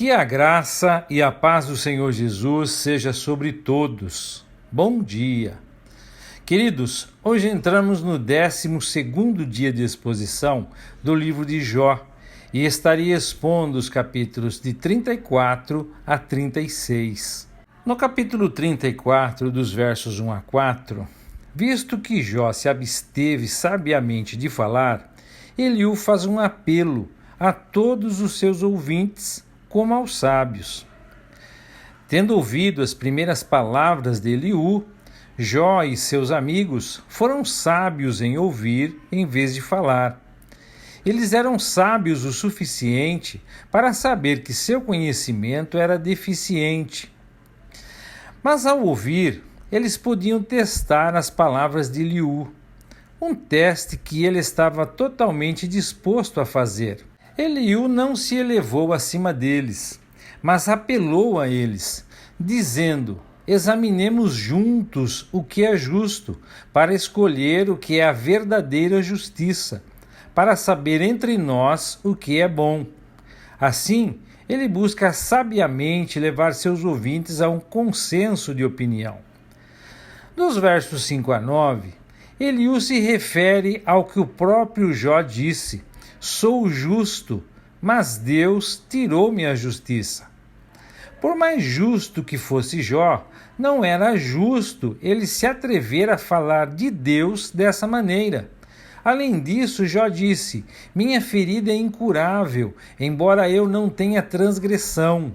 Que a graça e a paz do Senhor Jesus seja sobre todos. Bom dia. Queridos, hoje entramos no 12º dia de exposição do livro de Jó e estaria expondo os capítulos de 34 a 36. No capítulo 34, dos versos 1 a 4, visto que Jó se absteve sabiamente de falar, Eliú faz um apelo a todos os seus ouvintes, como aos sábios. Tendo ouvido as primeiras palavras de Eliú, Jó e seus amigos foram sábios em ouvir em vez de falar. Eles eram sábios o suficiente para saber que seu conhecimento era deficiente. Mas ao ouvir, eles podiam testar as palavras de Eliú, um teste que ele estava totalmente disposto a fazer. Eliú não se elevou acima deles, mas apelou a eles, dizendo: examinemos juntos o que é justo, para escolher o que é a verdadeira justiça, para saber entre nós o que é bom. Assim, ele busca sabiamente levar seus ouvintes a um consenso de opinião. Dos versos 5 a 9, Eliú se refere ao que o próprio Jó disse: sou justo, mas Deus tirou-me a justiça. Por mais justo que fosse Jó, não era justo ele se atrever a falar de Deus dessa maneira. Além disso, Jó disse: minha ferida é incurável, embora eu não tenha transgressão.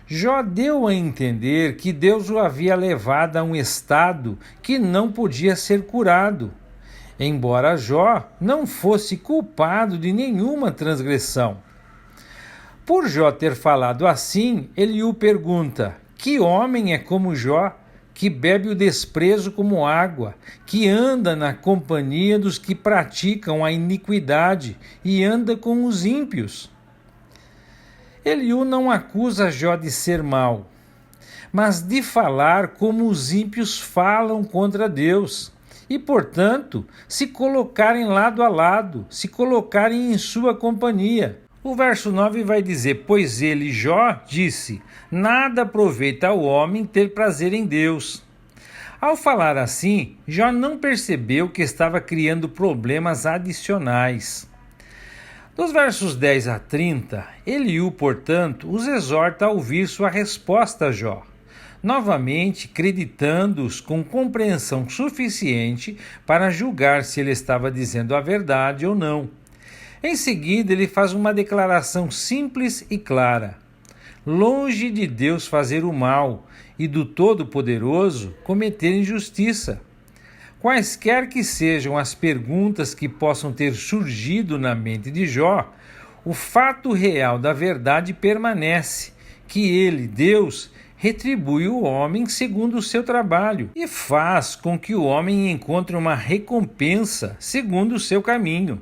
Jó deu a entender que Deus o havia levado a um estado que não podia ser curado, embora Jó não fosse culpado de nenhuma transgressão. Por Jó ter falado assim, Eliú pergunta: que homem é como Jó, que bebe o desprezo como água, que anda na companhia dos que praticam a iniquidade e anda com os ímpios? Eliú não acusa Jó de ser mau, mas de falar como os ímpios falam contra Deus, e, portanto, se colocarem lado a lado, se colocarem em sua companhia. O verso 9 vai dizer: pois ele, Jó, disse: nada aproveita ao homem ter prazer em Deus. Ao falar assim, Jó não percebeu que estava criando problemas adicionais. Dos versos 10 a 30, Eliú, portanto, os exorta a ouvir sua resposta a Jó, novamente creditando-os com compreensão suficiente para julgar se ele estava dizendo a verdade ou não. Em seguida, ele faz uma declaração simples e clara: longe de Deus fazer o mal e do Todo-Poderoso cometer injustiça. Quaisquer que sejam as perguntas que possam ter surgido na mente de Jó, o fato real da verdade permanece, que ele, Deus, retribui o homem segundo o seu trabalho e faz com que o homem encontre uma recompensa segundo o seu caminho.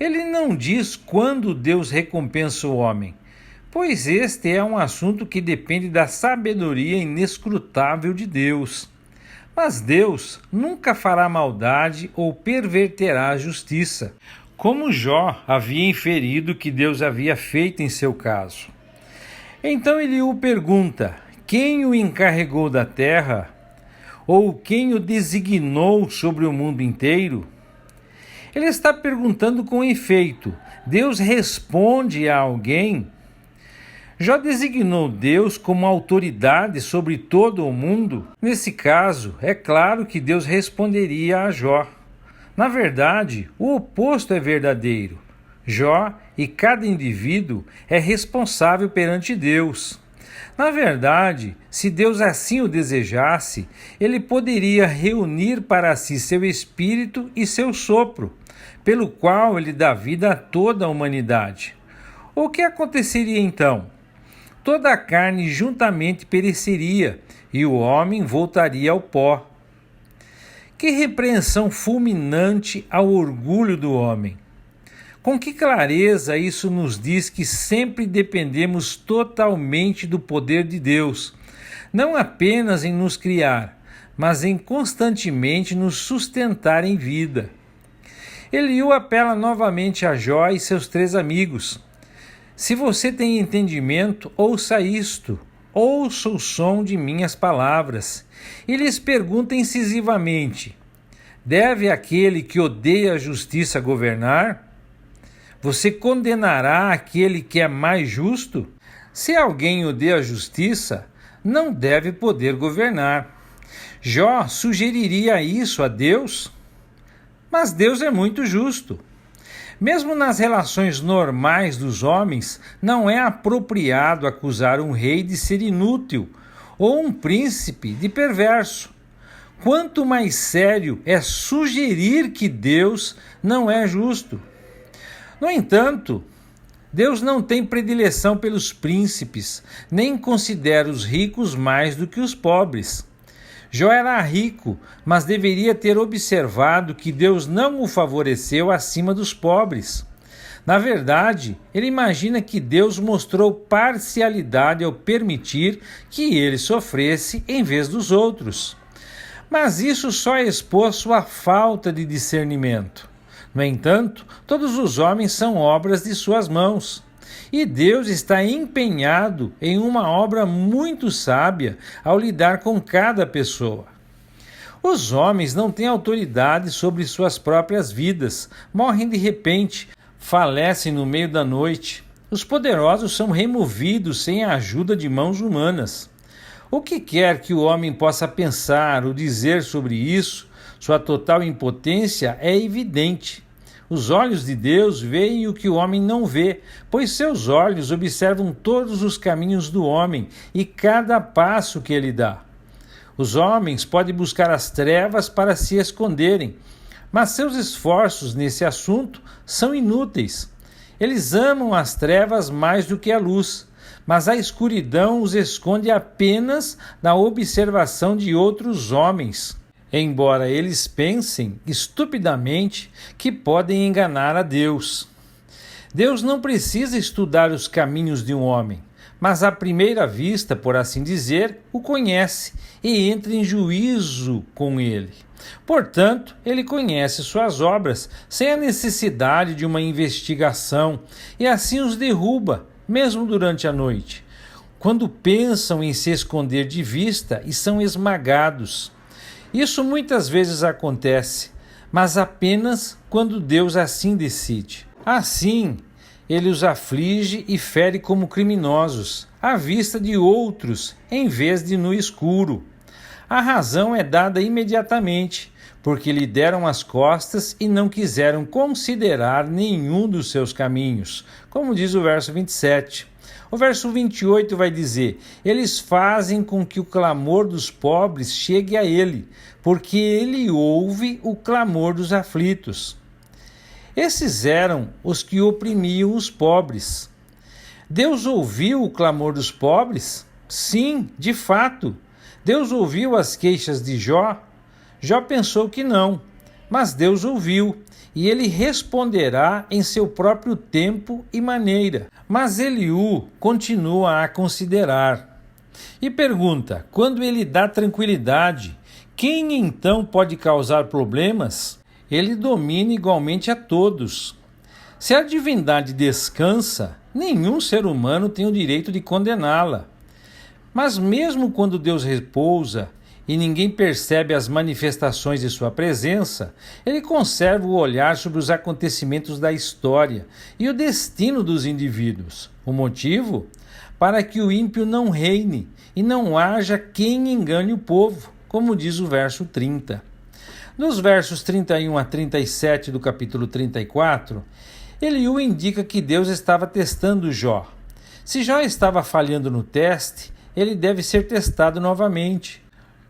Ele não diz quando Deus recompensa o homem, pois este é um assunto que depende da sabedoria inescrutável de Deus. Mas Deus nunca fará maldade ou perverterá a justiça, como Jó havia inferido que Deus havia feito em seu caso. Então Eliú pergunta: quem o encarregou da terra? Ou quem o designou sobre o mundo inteiro? Ele está perguntando com efeito. Deus responde a alguém? Jó designou Deus como autoridade sobre todo o mundo? Nesse caso, é claro que Deus responderia a Jó. Na verdade, o oposto é verdadeiro. Jó e cada indivíduo é responsável perante Deus. Na verdade, se Deus assim o desejasse, ele poderia reunir para si seu espírito e seu sopro, pelo qual ele dá vida a toda a humanidade. O que aconteceria então? Toda a carne juntamente pereceria, e o homem voltaria ao pó. Que repreensão fulminante ao orgulho do homem! Com que clareza isso nos diz que sempre dependemos totalmente do poder de Deus, não apenas em nos criar, mas em constantemente nos sustentar em vida. Eliú apela novamente a Jó e seus 3 amigos. Se você tem entendimento, ouça isto. Ouça o som de minhas palavras. E lhes pergunta incisivamente: deve aquele que odeia a justiça governar? Você condenará aquele que é mais justo? Se alguém odeia a justiça, não deve poder governar. Jó sugeriria isso a Deus? Mas Deus é muito justo. Mesmo nas relações normais dos homens, não é apropriado acusar um rei de ser inútil ou um príncipe de perverso. Quanto mais sério é sugerir que Deus não é justo. No entanto, Deus não tem predileção pelos príncipes, nem considera os ricos mais do que os pobres. Jó era rico, mas deveria ter observado que Deus não o favoreceu acima dos pobres. Na verdade, ele imagina que Deus mostrou parcialidade ao permitir que ele sofresse em vez dos outros. Mas isso só expôs sua falta de discernimento. No entanto, todos os homens são obras de suas mãos. E Deus está empenhado em uma obra muito sábia ao lidar com cada pessoa. Os homens não têm autoridade sobre suas próprias vidas, morrem de repente, falecem no meio da noite. Os poderosos são removidos sem a ajuda de mãos humanas. O que quer que o homem possa pensar ou dizer sobre isso, sua total impotência é evidente. Os olhos de Deus veem o que o homem não vê, pois seus olhos observam todos os caminhos do homem e cada passo que ele dá. Os homens podem buscar as trevas para se esconderem, mas seus esforços nesse assunto são inúteis. Eles amam as trevas mais do que a luz, mas a escuridão os esconde apenas na observação de outros homens. Embora eles pensem estupidamente que podem enganar a Deus. Deus não precisa estudar os caminhos de um homem, mas à primeira vista, por assim dizer, o conhece e entra em juízo com ele. Portanto, ele conhece suas obras sem a necessidade de uma investigação e assim os derruba, mesmo durante a noite, quando pensam em se esconder de vista e são esmagados. Isso muitas vezes acontece, mas apenas quando Deus assim decide. Assim, ele os aflige e fere como criminosos, à vista de outros, em vez de no escuro. A razão é dada imediatamente, porque lhe deram as costas e não quiseram considerar nenhum dos seus caminhos, como diz o verso 27. O verso 28 vai dizer: eles fazem com que o clamor dos pobres chegue a ele, porque ele ouve o clamor dos aflitos. Esses eram os que oprimiam os pobres. Deus ouviu o clamor dos pobres? Sim, de fato. Deus ouviu as queixas de Jó? Jó pensou que não, mas Deus ouviu, e ele responderá em seu próprio tempo e maneira. Mas Eliú continua a considerar. E pergunta: quando ele dá tranquilidade, quem então pode causar problemas? Ele domina igualmente a todos. Se a divindade descansa, nenhum ser humano tem o direito de condená-la. Mas mesmo quando Deus repousa e ninguém percebe as manifestações de sua presença, ele conserva o olhar sobre os acontecimentos da história e o destino dos indivíduos. O motivo? Para que o ímpio não reine e não haja quem engane o povo, como diz o verso 30. Nos versos 31 a 37 do capítulo 34, Eliú indica que Deus estava testando Jó. Se Jó estava falhando no teste, ele deve ser testado novamente.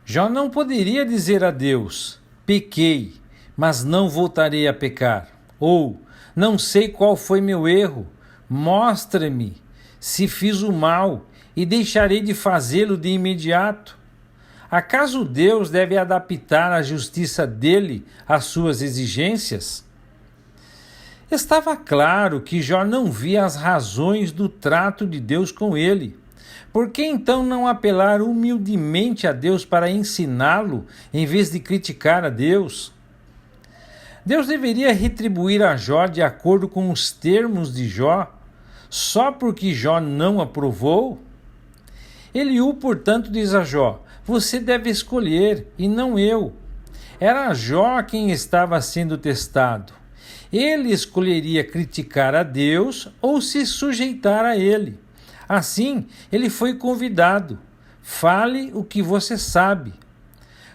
Jó não poderia dizer a Deus: pequei, mas não voltarei a pecar. Ou, não sei qual foi meu erro, mostra-me se fiz o mal e deixarei de fazê-lo de imediato. Acaso Deus deve adaptar a justiça dele às suas exigências? Estava claro que Jó não via as razões do trato de Deus com ele. Por que então não apelar humildemente a Deus para ensiná-lo, em vez de criticar a Deus? Deus deveria retribuir a Jó de acordo com os termos de Jó. só porque Jó não aprovou? Eliú, portanto, diz a Jó: você deve escolher e não eu. Era Jó quem estava sendo testado. Ele escolheria criticar a Deus ou se sujeitar a ele. Assim, ele foi convidado: fale o que você sabe.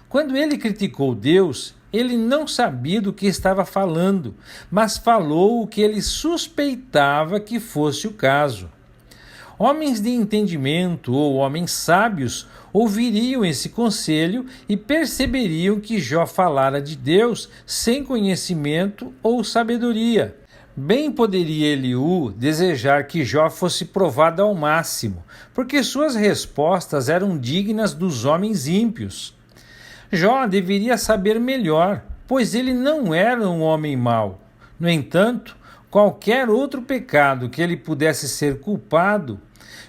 Quando ele criticou Deus, ele não sabia do que estava falando, mas falou o que ele suspeitava que fosse o caso. Homens de entendimento ou homens sábios ouviriam esse conselho e perceberiam que Jó falara de Deus sem conhecimento ou sabedoria. Bem poderia Eliú desejar que Jó fosse provado ao máximo, porque suas respostas eram dignas dos homens ímpios. Jó deveria saber melhor, pois ele não era um homem mau. No entanto, qualquer outro pecado que ele pudesse ser culpado,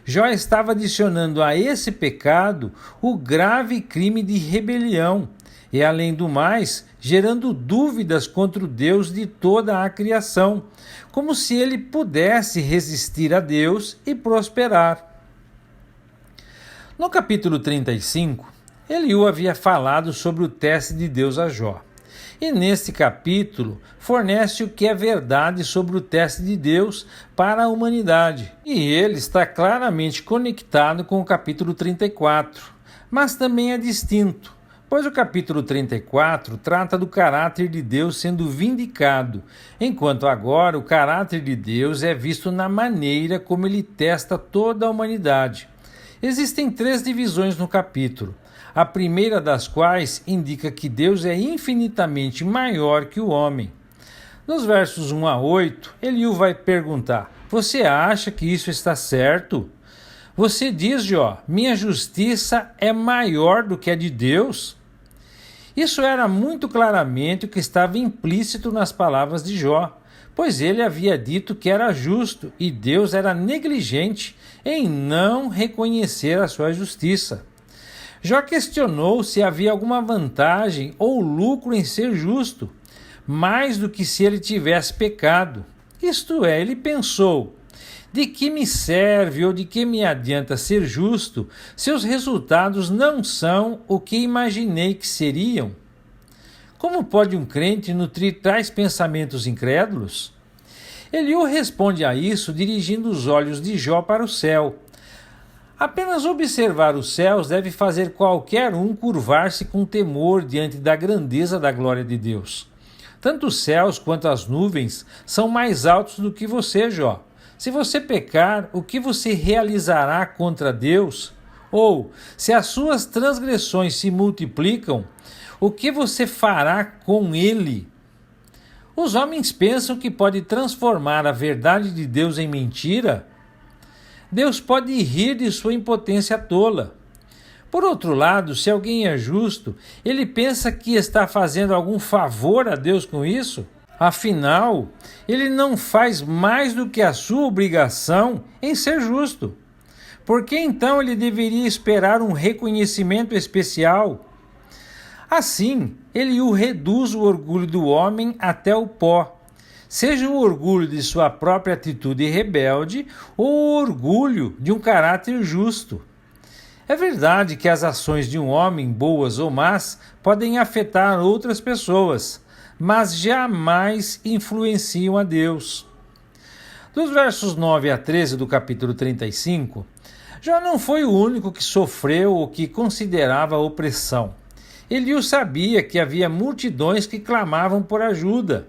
Jó estava adicionando a esse pecado o grave crime de rebelião e, além do mais, gerando dúvidas contra o Deus de toda a criação, como se ele pudesse resistir a Deus e prosperar. No capítulo 35, Eliú havia falado sobre o teste de Deus a Jó. E neste capítulo fornece o que é verdade sobre o teste de Deus para a humanidade. E ele está claramente conectado com o capítulo 34, mas também é distinto, pois o capítulo 34 trata do caráter de Deus sendo vindicado, enquanto agora o caráter de Deus é visto na maneira como ele testa toda a humanidade. Existem 3 divisões no capítulo. A primeira das quais indica que Deus é infinitamente maior que o homem. Nos versos 1 a 8, Eliú vai perguntar: você acha que isso está certo? Você diz, Jó, minha justiça é maior do que a de Deus? Isso era muito claramente o que estava implícito nas palavras de Jó, pois ele havia dito que era justo e Deus era negligente em não reconhecer a sua justiça. Jó questionou se havia alguma vantagem ou lucro em ser justo, mais do que se ele tivesse pecado. Isto é, ele pensou: de que me serve ou de que me adianta ser justo se os resultados não são o que imaginei que seriam? Como pode um crente nutrir tais pensamentos incrédulos? Eliú responde a isso dirigindo os olhos de Jó para o céu. Apenas observar os céus deve fazer qualquer um curvar-se com temor diante da grandeza da glória de Deus. Tanto os céus quanto as nuvens são mais altos do que você, Jó. Se você pecar, o que você realizará contra Deus? Ou, se as suas transgressões se multiplicam, o que você fará com ele? Os homens pensam que pode transformar a verdade de Deus em mentira. Deus pode rir de sua impotência tola. Por outro lado, se alguém é justo, ele pensa que está fazendo algum favor a Deus com isso? Afinal, ele não faz mais do que a sua obrigação em ser justo. Por que então ele deveria esperar um reconhecimento especial? Assim, Eliú reduz o orgulho do homem até o pó, seja o orgulho de sua própria atitude rebelde ou o orgulho de um caráter justo. É verdade que as ações de um homem, boas ou más, podem afetar outras pessoas, mas jamais influenciam a Deus. Dos versos 9 a 13 do capítulo 35, Jó não foi o único que sofreu ou que considerava opressão. Eliú sabia que havia multidões que clamavam por ajuda.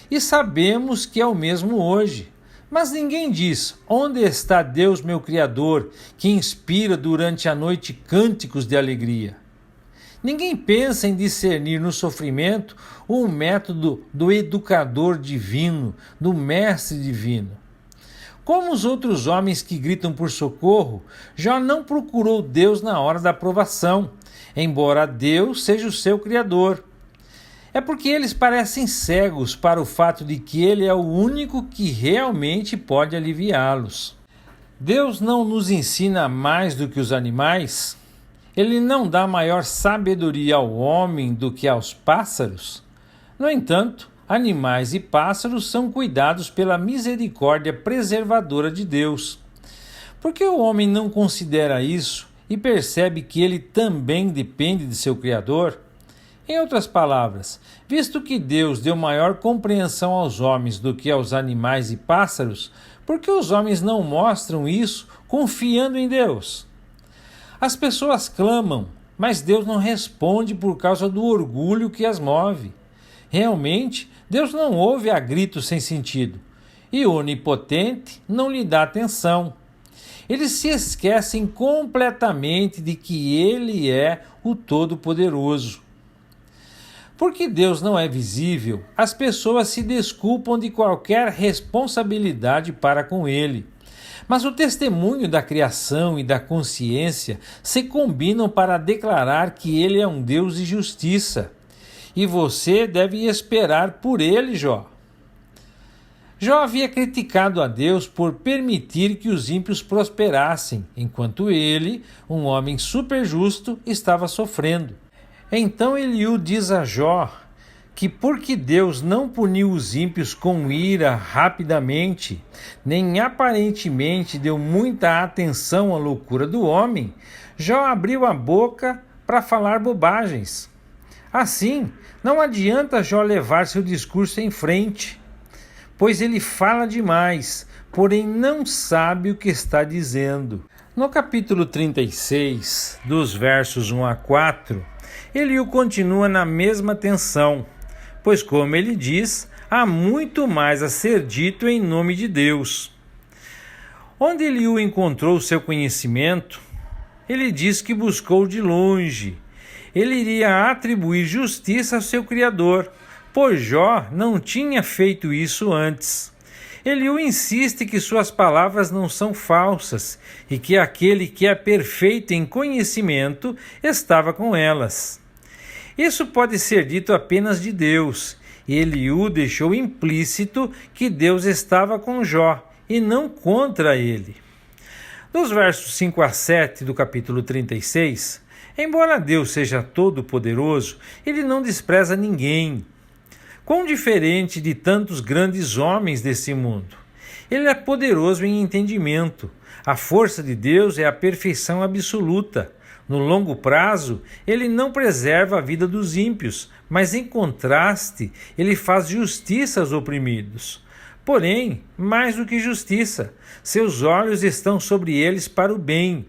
E sabemos que é o mesmo hoje. Mas ninguém diz: onde está Deus, meu Criador, que inspira durante a noite cânticos de alegria? Ninguém pensa em discernir no sofrimento um método do educador divino, do mestre divino. Como os outros homens que gritam por socorro, Jó não procurou Deus na hora da provação, embora Deus seja o seu Criador. É porque eles parecem cegos para o fato de que ele é o único que realmente pode aliviá-los. Deus não nos ensina mais do que os animais? Ele não dá maior sabedoria ao homem do que aos pássaros? No entanto, animais e pássaros são cuidados pela misericórdia preservadora de Deus. Por que o homem não considera isso e percebe que ele também depende de seu Criador? Em outras palavras, visto que Deus deu maior compreensão aos homens do que aos animais e pássaros, por que os homens não mostram isso confiando em Deus? As pessoas clamam, mas Deus não responde por causa do orgulho que as move. Realmente, Deus não ouve a gritos sem sentido, e o Onipotente não lhe dá atenção. Eles se esquecem completamente de que Ele é o Todo-Poderoso. Porque Deus não é visível, as pessoas se desculpam de qualquer responsabilidade para com Ele. Mas o testemunho da criação e da consciência se combinam para declarar que Ele é um Deus de justiça. E você deve esperar por Ele, Jó. Jó havia criticado a Deus por permitir que os ímpios prosperassem, enquanto ele, um homem super justo, estava sofrendo. Então Eliú diz a Jó que porque Deus não puniu os ímpios com ira rapidamente, nem aparentemente deu muita atenção à loucura do homem, Jó abriu a boca para falar bobagens. Assim, não adianta Jó levar seu discurso em frente, pois ele fala demais, porém não sabe o que está dizendo. No capítulo 36, dos versos 1 a 4, Eliú continua na mesma tensão, pois, como ele diz, há muito mais a ser dito em nome de Deus. Onde Eliú encontrou seu conhecimento, ele diz que buscou de longe. Ele iria atribuir justiça ao seu Criador, pois Jó não tinha feito isso antes. Eliú insiste que suas palavras não são falsas e que aquele que é perfeito em conhecimento estava com elas. Isso pode ser dito apenas de Deus, e Eliú deixou implícito que Deus estava com Jó e não contra ele. Nos versos 5 a 7 do capítulo 36, embora Deus seja todo-poderoso, ele não despreza ninguém. Quão diferente de tantos grandes homens desse mundo! Ele é poderoso em entendimento. A força de Deus é a perfeição absoluta. No longo prazo, ele não preserva a vida dos ímpios, mas em contraste, ele faz justiça aos oprimidos. Porém, mais do que justiça, seus olhos estão sobre eles para o bem.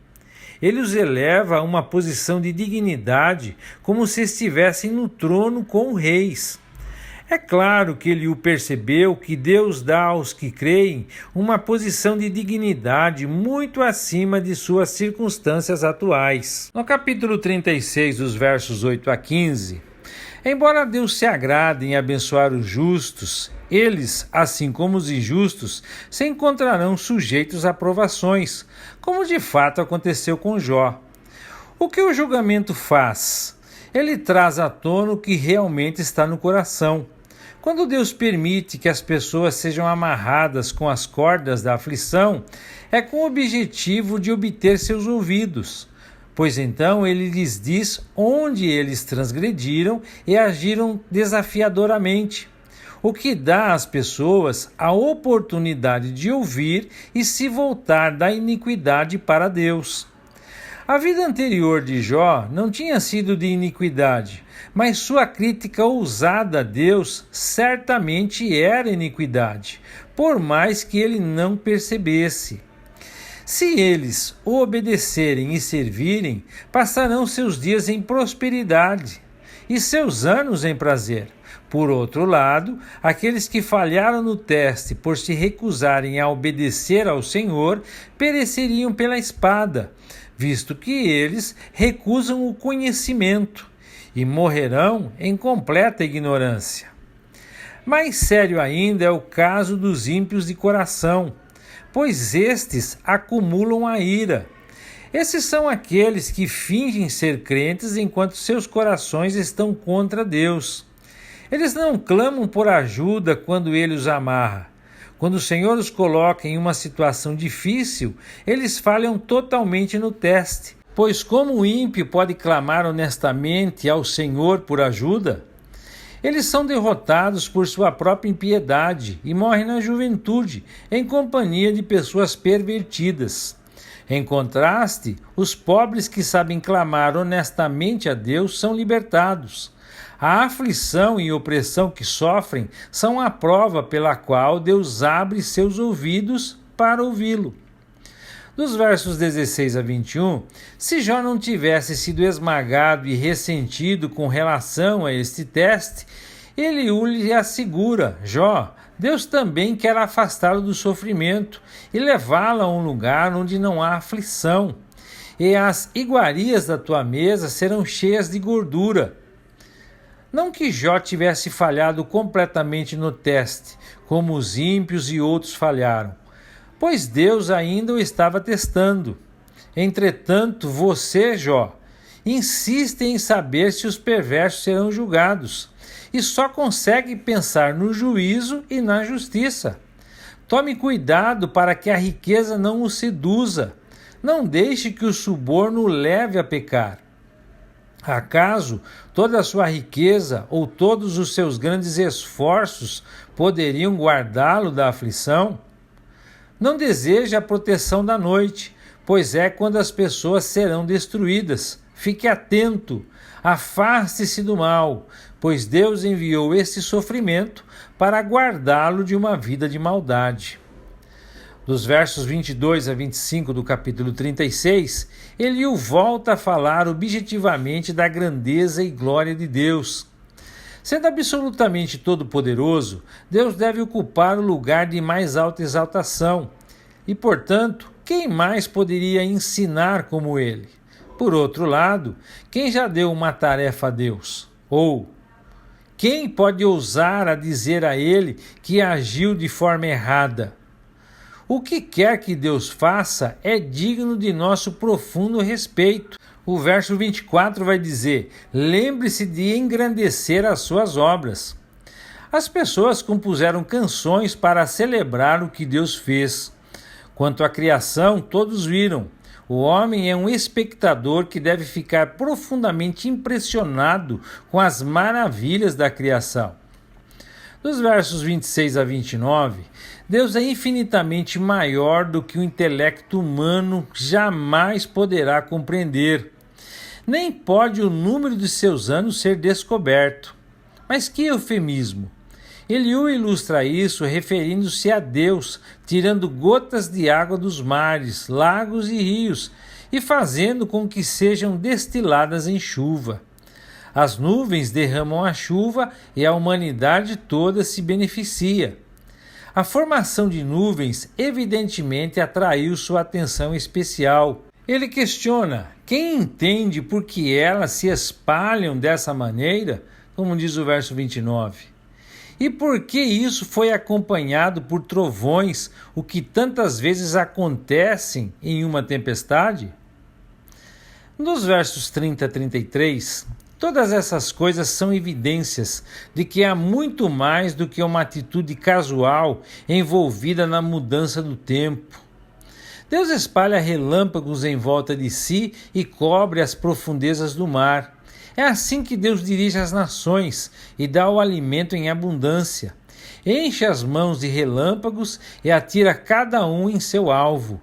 Ele os eleva a uma posição de dignidade, como se estivessem no trono com reis. É claro que Eliú percebeu que Deus dá aos que creem uma posição de dignidade muito acima de suas circunstâncias atuais. No capítulo 36, dos versos 8 a 15, embora Deus se agrade em abençoar os justos, eles, assim como os injustos, se encontrarão sujeitos a provações, como de fato aconteceu com Jó. O que o julgamento faz? Ele traz à tona o que realmente está no coração. Quando Deus permite que as pessoas sejam amarradas com as cordas da aflição, é com o objetivo de obter seus ouvidos, pois então ele lhes diz onde eles transgrediram e agiram desafiadoramente, o que dá às pessoas a oportunidade de ouvir e se voltar da iniquidade para Deus. A vida anterior de Jó não tinha sido de iniquidade, mas sua crítica ousada a Deus certamente era iniquidade, por mais que ele não percebesse. Se eles o obedecerem e servirem, passarão seus dias em prosperidade e seus anos em prazer. Por outro lado, aqueles que falharam no teste por se recusarem a obedecer ao Senhor pereceriam pela espada, visto que eles recusam o conhecimento e morrerão em completa ignorância. Mais sério ainda é o caso dos ímpios de coração, pois estes acumulam a ira. Esses são aqueles que fingem ser crentes enquanto seus corações estão contra Deus. Eles não clamam por ajuda quando Ele os amarra. Quando o Senhor os coloca em uma situação difícil, eles falham totalmente no teste. Pois como o ímpio pode clamar honestamente ao Senhor por ajuda? Eles são derrotados por sua própria impiedade e morrem na juventude, em companhia de pessoas pervertidas. Em contraste, os pobres que sabem clamar honestamente a Deus são libertados. A aflição e opressão que sofrem são a prova pela qual Deus abre seus ouvidos para ouvi-lo. Dos versos 16 a 21, se Jó não tivesse sido esmagado e ressentido com relação a este teste, Eliú lhe assegura: Jó, Deus também quer afastá-lo do sofrimento e levá-lo a um lugar onde não há aflição, e as iguarias da tua mesa serão cheias de gordura. Não que Jó tivesse falhado completamente no teste, como os ímpios e outros falharam, pois Deus ainda o estava testando. Entretanto, você, Jó, insiste em saber se os perversos serão julgados, e só consegue pensar no juízo e na justiça. Tome cuidado para que a riqueza não o seduza. Não deixe que o suborno o leve a pecar. Acaso toda a sua riqueza ou todos os seus grandes esforços poderiam guardá-lo da aflição? Não deseje a proteção da noite, pois é quando as pessoas serão destruídas. Fique atento, afaste-se do mal, pois Deus enviou este sofrimento para guardá-lo de uma vida de maldade. Dos versos 22 a 25 do capítulo 36, Eliú volta a falar objetivamente da grandeza e glória de Deus. Sendo absolutamente todo-poderoso, Deus deve ocupar o lugar de mais alta exaltação. E, portanto, quem mais poderia ensinar como ele? Por outro lado, quem já deu uma tarefa a Deus? Ou quem pode ousar a dizer a ele que agiu de forma errada? O que quer que Deus faça é digno de nosso profundo respeito. O verso 24 vai dizer: lembre-se de engrandecer as suas obras. As pessoas compuseram canções para celebrar o que Deus fez. Quanto à criação, todos viram. O homem é um espectador que deve ficar profundamente impressionado com as maravilhas da criação. Dos versos 26 a 29, Deus é infinitamente maior do que o intelecto humano jamais poderá compreender. Nem pode o número de seus anos ser descoberto. Mas que eufemismo! Eliú ilustra isso referindo-se a Deus, tirando gotas de água dos mares, lagos e rios, e fazendo com que sejam destiladas em chuva. As nuvens derramam a chuva e a humanidade toda se beneficia. A formação de nuvens evidentemente atraiu sua atenção especial. Ele questiona: quem entende por que elas se espalham dessa maneira, como diz o verso 29? E por que isso foi acompanhado por trovões, o que tantas vezes acontecem em uma tempestade? Nos versos 30 a 33, todas essas coisas são evidências de que há muito mais do que uma atitude casual envolvida na mudança do tempo. Deus espalha relâmpagos em volta de si e cobre as profundezas do mar. É assim que Deus dirige as nações e dá o alimento em abundância. Enche as mãos de relâmpagos e atira cada um em seu alvo.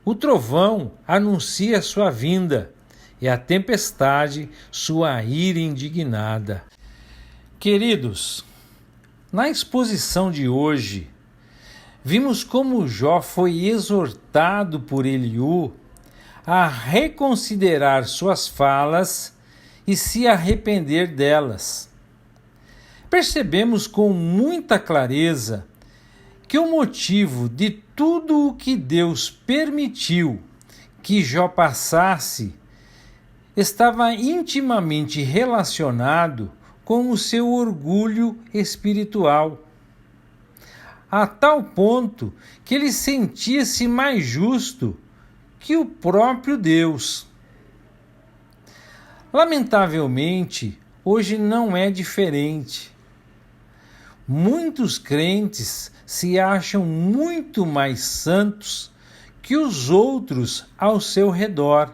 O trovão anuncia sua vinda e a tempestade sua ira indignada. Queridos, na exposição de hoje, vimos como Jó foi exortado por Eliú a reconsiderar suas falas e se arrepender delas. Percebemos com muita clareza que o motivo de tudo o que Deus permitiu que Jó passasse estava intimamente relacionado com o seu orgulho espiritual, a tal ponto que ele sentia-se mais justo que o próprio Deus. Lamentavelmente, hoje não é diferente. Muitos crentes se acham muito mais santos que os outros ao seu redor.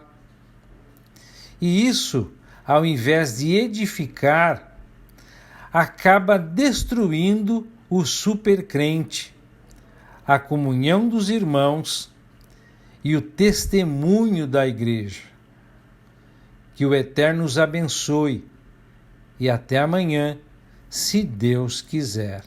E isso, ao invés de edificar, acaba destruindo o supercrente, a comunhão dos irmãos e o testemunho da igreja. Que o Eterno os abençoe e até amanhã, se Deus quiser.